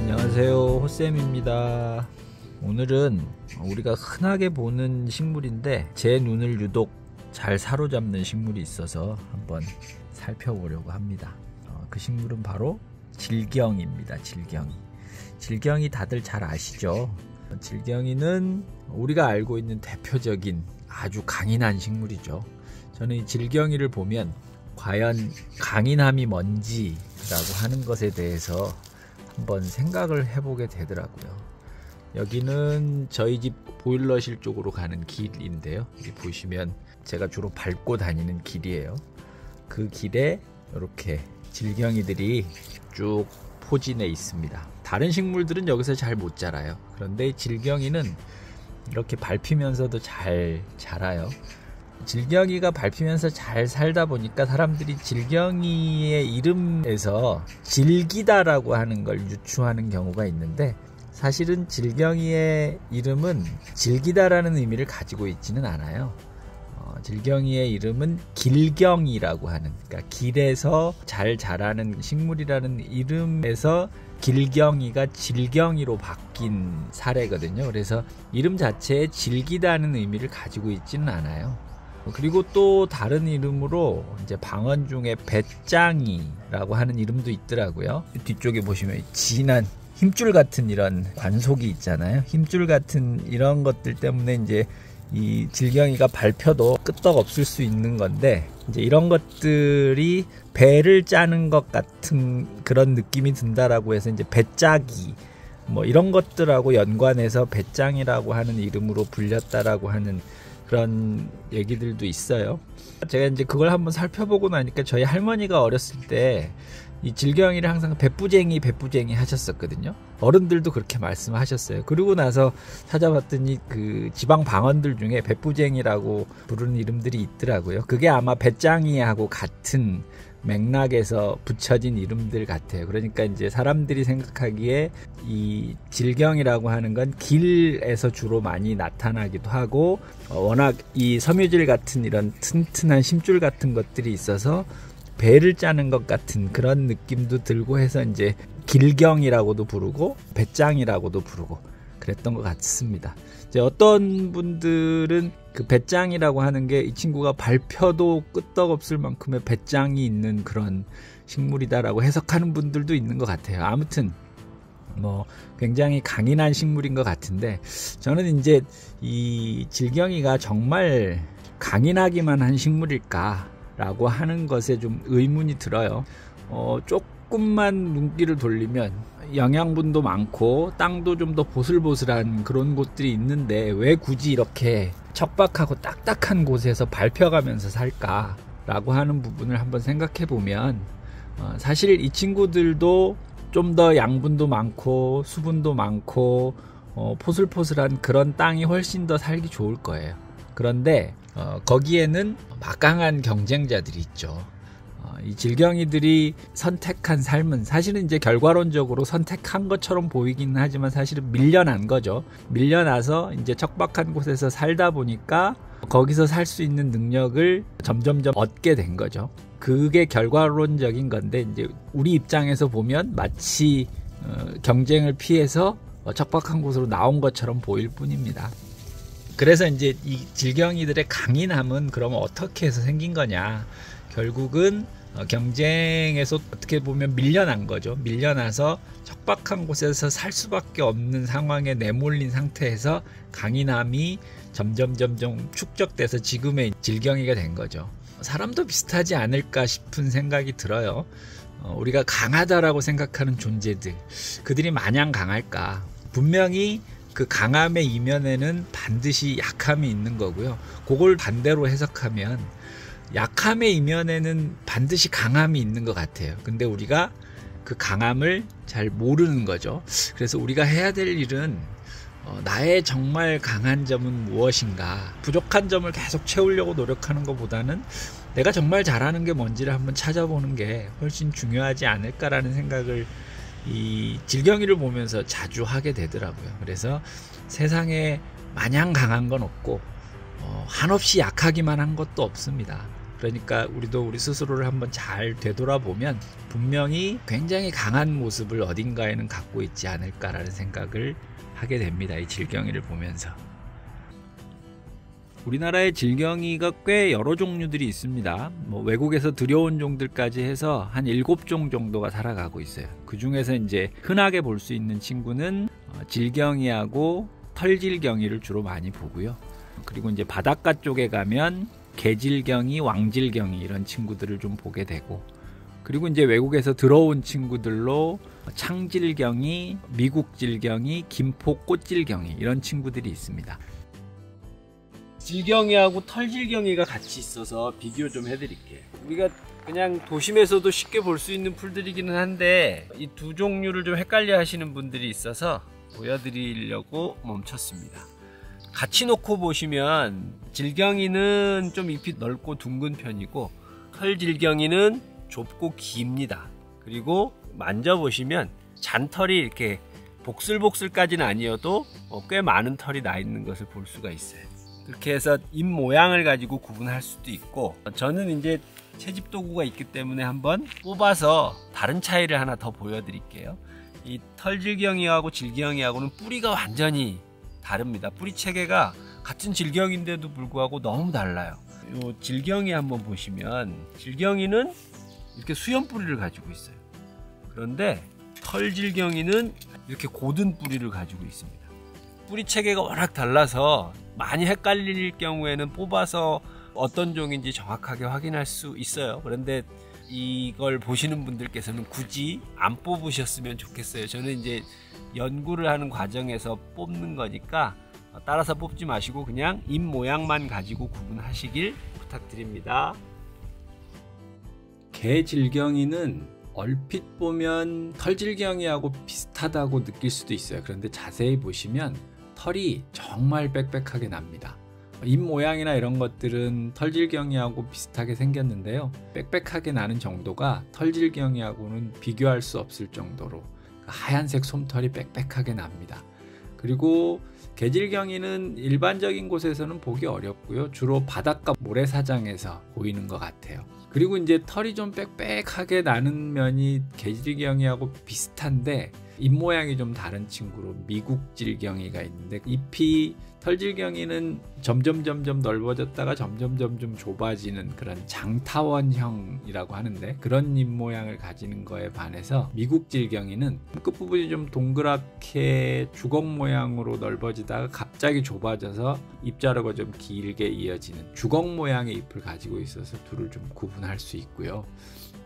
안녕하세요, 호쌤입니다. 오늘은 우리가 흔하게 보는 식물인데 제 눈을 유독 잘 사로잡는 식물이 있어서 한번 살펴보려고 합니다. 그 식물은 바로 질경입니다. 질경이 다들 잘 아시죠? 질경이는 우리가 알고 있는 대표적인 아주 강인한 식물이죠. 저는 이 질경이를 보면 과연 강인함이 뭔지라고 하는 것에 대해서 한번 생각을 해보게 되더라고요. 여기는 저희 집 보일러실 쪽으로 가는 길인데요. 여기 보시면 제가 주로 밟고 다니는 길이에요. 그 길에 이렇게 질경이들이 쭉 포진해 있습니다. 다른 식물들은 여기서 잘 못 자라요. 그런데 질경이는 이렇게 밟히면서도 잘 자라요. 질경이가 밟히면서 잘 살다 보니까 사람들이 질경이의 이름에서 질기다라고 하는 걸 유추하는 경우가 있는데, 사실은 질경이의 이름은 질기다라는 의미를 가지고 있지는 않아요. 질경이의 이름은 길경이라고 하는, 그러니까 길에서 잘 자라는 식물이라는 이름에서 길경이가 질경이로 바뀐 사례거든요. 그래서 이름 자체에 질기다는 의미를 가지고 있지는 않아요. 그리고 또 다른 이름으로 이제 방언 중에 배짱이라고 하는 이름도 있더라고요. 뒤쪽에 보시면 진한 힘줄 같은 이런 관속이 있잖아요. 힘줄 같은 이런 것들 때문에 이제 이 질경이가 밟혀도 끄떡 없을 수 있는 건데, 이제 이런 것들이 배를 짜는 것 같은 그런 느낌이 든다라고 해서 이제 배짜기 뭐 이런 것들하고 연관해서 배짱이라고 하는 이름으로 불렸다라고 하는 그런 얘기들도 있어요. 제가 이제 그걸 한번 살펴보고 나니까 저희 할머니가 어렸을 때 이 질경이를 항상 배뿌쟁이 하셨었거든요. 어른들도 그렇게 말씀하셨어요. 그러고 나서 찾아봤더니 그 지방 방언들 중에 배뿌쟁이라고 부르는 이름들이 있더라고요. 그게 아마 배짱이하고 같은 맥락에서 붙여진 이름들 같아요. 그러니까 이제 사람들이 생각하기에 이 질경이라고 하는 건 길에서 주로 많이 나타나기도 하고, 워낙 이 섬유질 같은 이런 튼튼한 심줄 같은 것들이 있어서 배를 짜는 것 같은 그런 느낌도 들고 해서 이제 길경이라고도 부르고 배짱이라고도 부르고 그랬던 것 같습니다. 이제 어떤 분들은 그 배짱이라고 하는 게 이 친구가 밟혀도 끄떡없을 만큼의 배짱이 있는 그런 식물이다라고 해석하는 분들도 있는 것 같아요. 아무튼 뭐 굉장히 강인한 식물인 것 같은데, 저는 이제 이 질경이가 정말 강인하기만 한 식물일까 라고 하는 것에 좀 의문이 들어요. 조금만 눈길을 돌리면 영양분도 많고 땅도 좀 더 보슬보슬한 그런 곳들이 있는데 왜 굳이 이렇게 척박하고 딱딱한 곳에서 밟혀가면서 살까 라고 하는 부분을 한번 생각해 보면, 사실 이 친구들도 좀 더 양분도 많고 수분도 많고 포슬포슬한 그런 땅이 훨씬 더 살기 좋을 거예요. 그런데 거기에는 막강한 경쟁자들이 있죠. 이 질경이들이 선택한 삶은 사실은 이제 결과론적으로 선택한 것처럼 보이긴 하지만 사실은 밀려난 거죠. 밀려나서 이제 척박한 곳에서 살다 보니까 거기서 살 수 있는 능력을 점점점 얻게 된 거죠. 그게 결과론적인 건데, 이제 우리 입장에서 보면 마치 경쟁을 피해서 척박한 곳으로 나온 것처럼 보일 뿐입니다. 그래서 이제 이 질경이들의 강인함은 그러면 어떻게 해서 생긴 거냐? 결국은 경쟁에서 어떻게 보면 밀려난 거죠. 밀려나서 척박한 곳에서 살 수밖에 없는 상황에 내몰린 상태에서 강인함이 점점 축적돼서 지금의 질경이가 된 거죠. 사람도 비슷하지 않을까 싶은 생각이 들어요. 우리가 강하다라고 생각하는 존재들, 그들이 마냥 강할까? 분명히 그 강함의 이면에는 반드시 약함이 있는 거고요. 그걸 반대로 해석하면 약함의 이면에는 반드시 강함이 있는 것 같아요. 근데 우리가 그 강함을 잘 모르는 거죠. 그래서 우리가 해야 될 일은 나의 정말 강한 점은 무엇인가, 부족한 점을 계속 채우려고 노력하는 것보다는 내가 정말 잘하는 게 뭔지를 한번 찾아보는 게 훨씬 중요하지 않을까라는 생각을 이 질경이를 보면서 자주 하게 되더라고요. 그래서 세상에 마냥 강한 건 없고 한없이 약하기만 한 것도 없습니다. 그러니까 우리도 우리 스스로를 한번 잘 되돌아보면 분명히 굉장히 강한 모습을 어딘가에는 갖고 있지 않을까라는 생각을 하게 됩니다. 이 질경이를 보면서. 우리나라의 질경이가 꽤 여러 종류들이 있습니다. 뭐 외국에서 들여온 종들까지 해서 한 7종 정도가 살아가고 있어요. 그 중에서 이제 흔하게 볼 수 있는 친구는 질경이하고 털질경이를 주로 많이 보고요. 그리고 이제 바닷가 쪽에 가면 개질경이, 왕질경이 이런 친구들을 좀 보게 되고, 그리고 이제 외국에서 들어온 친구들로 창질경이, 미국질경이, 김포꽃질경이 이런 친구들이 있습니다. 질경이하고 털질경이가 같이 있어서 비교 좀 해드릴게요. 우리가 그냥 도심에서도 쉽게 볼 수 있는 풀들이기는 한데 이 두 종류를 좀 헷갈려 하시는 분들이 있어서 보여드리려고 멈췄습니다. 같이 놓고 보시면 질경이는 좀 잎이 넓고 둥근 편이고 털질경이는 좁고 깁니다. 그리고 만져보시면 잔털이 이렇게 복슬복슬까지는 아니어도 꽤 많은 털이 나 있는 것을 볼 수가 있어요. 그렇게 해서 잎 모양을 가지고 구분할 수도 있고, 저는 이제 채집 도구가 있기 때문에 한번 뽑아서 다른 차이를 하나 더 보여드릴게요. 이 털질경이하고 질경이하고는 뿌리가 완전히 다릅니다. 뿌리 체계가 같은 질경인데도 불구하고 너무 달라요. 이 질경이 한번 보시면 질경이는 이렇게 수연 뿌리를 가지고 있어요. 그런데 털질경이는 이렇게 고든 뿌리를 가지고 있습니다. 뿌리 체계가 워낙 달라서 많이 헷갈릴 경우에는 뽑아서 어떤 종인지 정확하게 확인할 수 있어요. 그런데 이걸 보시는 분들께서는 굳이 안 뽑으셨으면 좋겠어요. 저는 이제 연구를 하는 과정에서 뽑는 거니까 따라서 뽑지 마시고 그냥 잎 모양만 가지고 구분하시길 부탁드립니다. 개질경이는 얼핏 보면 털질경이하고 비슷하다고 느낄 수도 있어요. 그런데 자세히 보시면 털이 정말 빽빽하게 납니다. 잎 모양이나 이런 것들은 털질경이하고 비슷하게 생겼는데요, 빽빽하게 나는 정도가 털질경이하고는 비교할 수 없을 정도로 하얀색 솜털이 빽빽하게 납니다. 그리고 개질경이는 일반적인 곳에서는 보기 어렵고요, 주로 바닷가 모래사장에서 보이는 것 같아요. 그리고 이제 털이 좀 빽빽하게 나는 면이 개질경이하고 비슷한데 잎 모양이 좀 다른 친구로 미국질경이가 있는데, 잎이 털질경이는 점점 넓어졌다가 점점 좁아지는 그런 장타원형이라고 하는데, 그런 잎 모양을 가지는 거에 반해서 미국질경이는 끝부분이 좀 동그랗게 주걱 모양으로 넓어지다가 갑자기 좁아져서 잎자루가 좀 길게 이어지는 주걱 모양의 잎을 가지고 있어서 둘을 좀 구분할 수 있고요.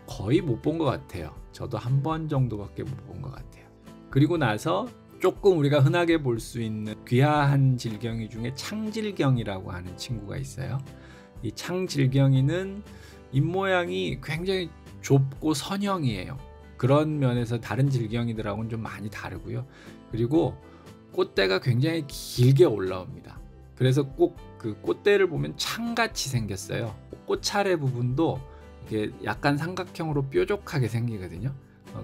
거의 못 본 것 같아요. 저도 한 번 정도밖에 못 본 것 같아요. 그리고 나서 조금 우리가 흔하게 볼 수 있는 귀화한 질경이 중에 창질경이라고 하는 친구가 있어요. 이 창질경이는 잎 모양이 굉장히 좁고 선형이에요. 그런 면에서 다른 질경이들하고는 좀 많이 다르고요. 그리고 꽃대가 굉장히 길게 올라옵니다. 그래서 꼭 그 꽃대를 보면 창같이 생겼어요. 꽃차례 부분도 이게 약간 삼각형으로 뾰족하게 생기거든요.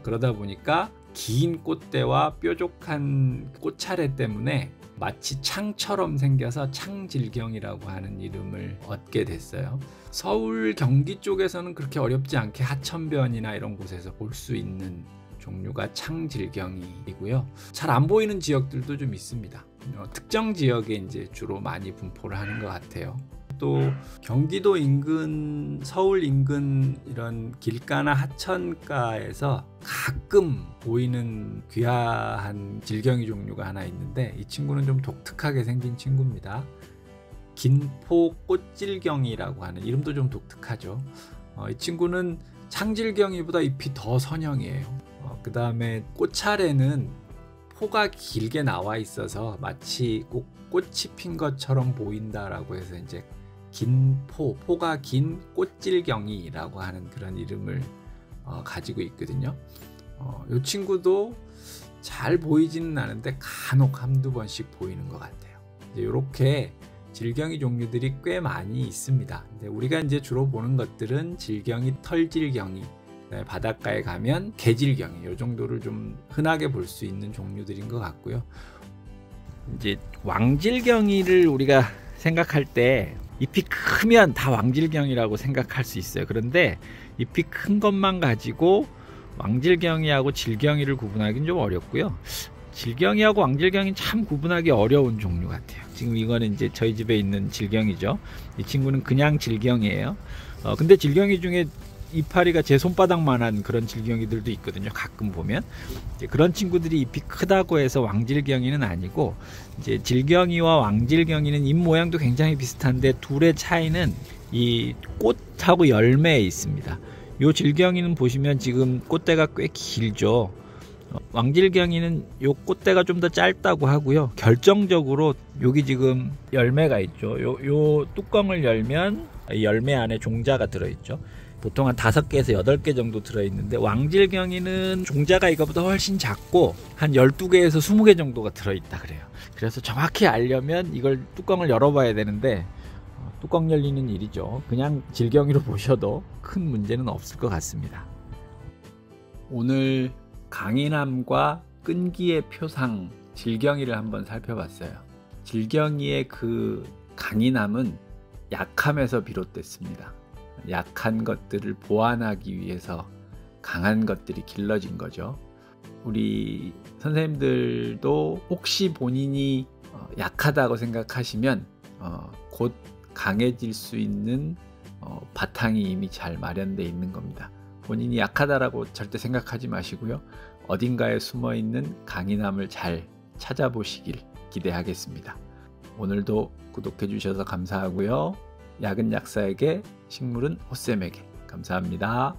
그러다 보니까 긴 꽃대와 뾰족한 꽃차례 때문에 마치 창처럼 생겨서 창질경이라고 하는 이름을 얻게 됐어요. 서울 경기 쪽에서는 그렇게 어렵지 않게 하천변이나 이런 곳에서 볼 수 있는 종류가 창질경이고요. 잘 안 보이는 지역들도 좀 있습니다. 특정 지역에 이제 주로 많이 분포를 하는 것 같아요. 또 경기도 인근, 서울 인근 이런 길가나 하천가에서 가끔 보이는 귀화한 질경이 종류가 하나 있는데, 이 친구는 좀 독특하게 생긴 친구입니다. 김포꽃질경이라고 하는, 이름도 좀 독특하죠. 이 친구는 창질경이보다 잎이 더 선형이에요. 그 다음에 꽃차례는 포가 길게 나와 있어서 마치 꼭 꽃이 핀 것처럼 보인다라고 해서 이제 포가 긴 꽃질경이라고 하는 그런 이름을 가지고 있거든요. 이 친구도 잘 보이지는 않은데 간혹 한두 번씩 보이는 것 같아요. 이렇게 질경이 종류들이 꽤 많이 있습니다. 근데 우리가 이제 주로 보는 것들은 질경이, 털질경이, 바닷가에 가면 개질경이, 이 정도를 좀 흔하게 볼 수 있는 종류들인 것 같고요. 이제 왕질경이를 우리가 생각할 때 잎이 크면 다 왕질경이라고 생각할 수 있어요. 그런데 잎이 큰 것만 가지고 왕질경이하고 질경이를 구분하기는 좀 어렵고요. 질경이하고 왕질경이 참 구분하기 어려운 종류 같아요. 지금 이거는 이제 저희 집에 있는 질경이죠. 이 친구는 그냥 질경이에요. 근데 질경이 중에 이파리가 제 손바닥만한 그런 질경이들도 있거든요. 가끔 보면 이제 그런 친구들이 잎이 크다고 해서 왕질경이는 아니고, 이제 질경이와 왕질경이는 잎 모양도 굉장히 비슷한데 둘의 차이는 이 꽃하고 열매에 있습니다. 요 질경이는 보시면 지금 꽃대가 꽤 길죠. 왕질경이는 요 꽃대가 좀 더 짧다고 하고요. 결정적으로 여기 지금 열매가 있죠. 요 뚜껑을 열면 열매 안에 종자가 들어있죠. 보통 한 5개에서 8개 정도 들어있는데, 왕질경이는 종자가 이거보다 훨씬 작고 한 12개에서 20개 정도가 들어있다 그래요. 그래서 정확히 알려면 이걸 뚜껑을 열어봐야 되는데 뚜껑 열리는 일이죠. 그냥 질경이로 보셔도 큰 문제는 없을 것 같습니다. 오늘 강인함과 끈기의 표상 질경이를 한번 살펴봤어요. 질경이의 그 강인함은 약함에서 비롯됐습니다. 약한 것들을 보완하기 위해서 강한 것들이 길러진 거죠. 우리 선생님들도 혹시 본인이 약하다고 생각하시면 곧 강해질 수 있는 바탕이 이미 잘 마련되어 있는 겁니다. 본인이 약하다라고 절대 생각하지 마시고요. 어딘가에 숨어있는 강인함을 잘 찾아보시길 기대하겠습니다. 오늘도 구독해 주셔서 감사하고요. 약은 약사에게, 식물은 호쌤에게 감사합니다.